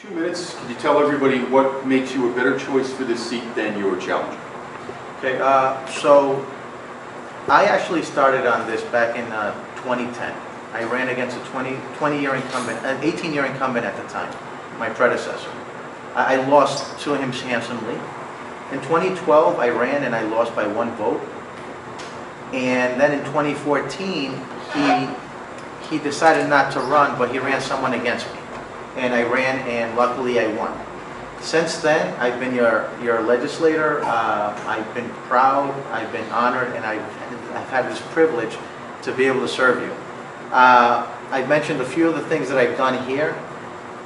2 minutes. Can you tell everybody what makes you a better choice for this seat than your challenger? Okay, so I actually started on this back in 2010. I ran against a 20-year incumbent, an 18-year incumbent at the time, my predecessor. I lost to him handsomely. In 2012, I ran and I lost by 1 vote. And then in 2014, he decided not to run, but he ran someone against me. And I ran, and luckily I won. Since then, I've been your legislator. I've been proud, I've been honored, and I've had this privilege to be able to serve you. I've mentioned a few of the things that I've done here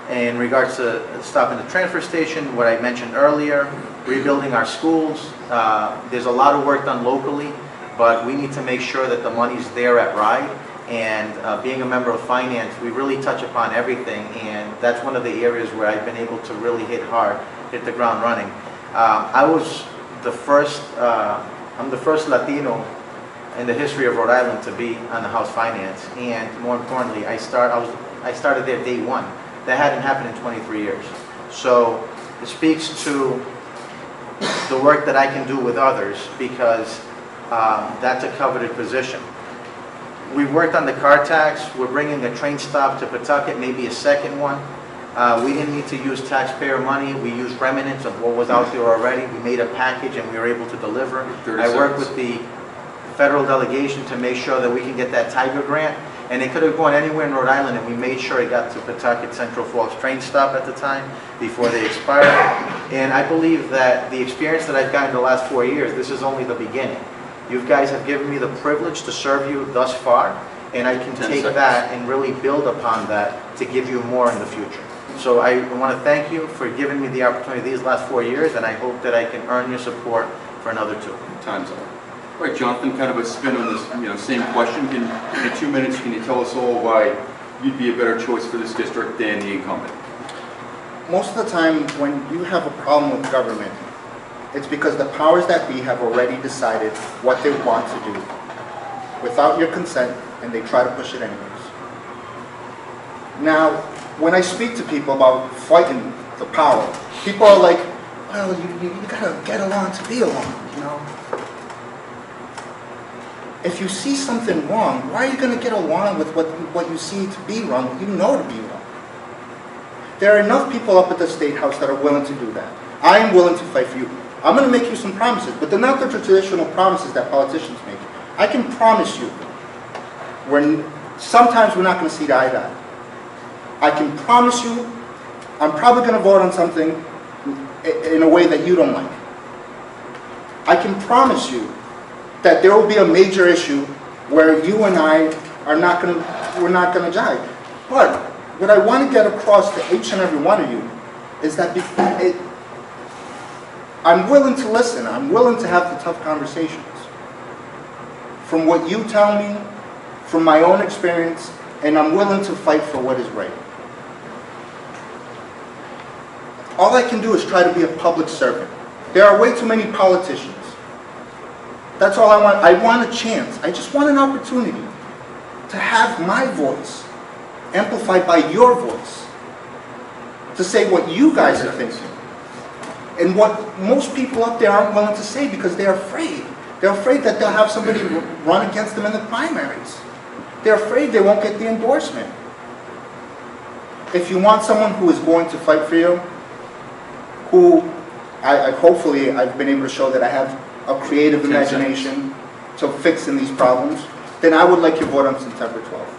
in regards to stopping the transfer station, what I mentioned earlier, rebuilding our schools. There's a lot of work done locally, but we need to make sure that the money's there at RIDE. And being a member of finance, we really touch upon everything, and that's one of the areas where I've been able to really hit hard, hit the ground running. I was the first, I'm the first Latino in the history of Rhode Island to be on the House Finance, and more importantly, I started there day one. That hadn't happened in 23 years. So it speaks to the work that I can do with others, because that's a coveted position. We've worked on the car tax. We're bringing a train stop to Pawtucket, maybe a second one. We didn't need to use taxpayer money. We used remnants of what was out there already. We made a package and we were able to deliver. I worked with the federal delegation to make sure that we can get that Tiger grant. And it could have gone anywhere in Rhode Island, and we made sure it got to Pawtucket Central Falls train stop at the time before they expired. And I believe that the experience that I've gotten in the last 4 years, this is only the beginning. You guys have given me the privilege to serve you thus far, and I can take that and really build upon that to give you more in the future. So I want to thank you for giving me the opportunity these last 4 years, and I hope that I can earn your support for another 2. Time's up. All right, Jonathan, kind of a spin on this same question. In 2 minutes, can you tell us all why you'd be a better choice for this district than the incumbent? Most of the time, when you have a problem with government, it's because the powers that be have already decided what they want to do without your consent, and they try to push it anyways. Now, when I speak to people about fighting the power, people are like, well, you gotta get along to be along, you know? If you see something wrong, why are you gonna get along with what you see to be wrong, what you know to be wrong? There are enough people up at the State House that are willing to do that. I am willing to fight for you. I'm going to make you some promises, but they're not the traditional promises that politicians make. I can promise you, sometimes we're not going to see eye to eye. I can promise you, I'm probably going to vote on something in a way that you don't like. I can promise you that there will be a major issue where you and I we're not going to jive. But what I want to get across to each and every one of you is that I'm willing to listen. I'm willing to have the tough conversations. From what you tell me, from my own experience, and I'm willing to fight for what is right. All I can do is try to be a public servant. There are way too many politicians. That's all I want. I want a chance. I just want an opportunity to have my voice amplified by your voice, to say what you guys are thinking. And what most people up there aren't willing to say because they're afraid. They're afraid that they'll have somebody run against them in the primaries. They're afraid they won't get the endorsement. If you want someone who is going to fight for you, who hopefully I've been able to show that I have a creative imagination to fix in these problems, then I would like your vote on September 12th.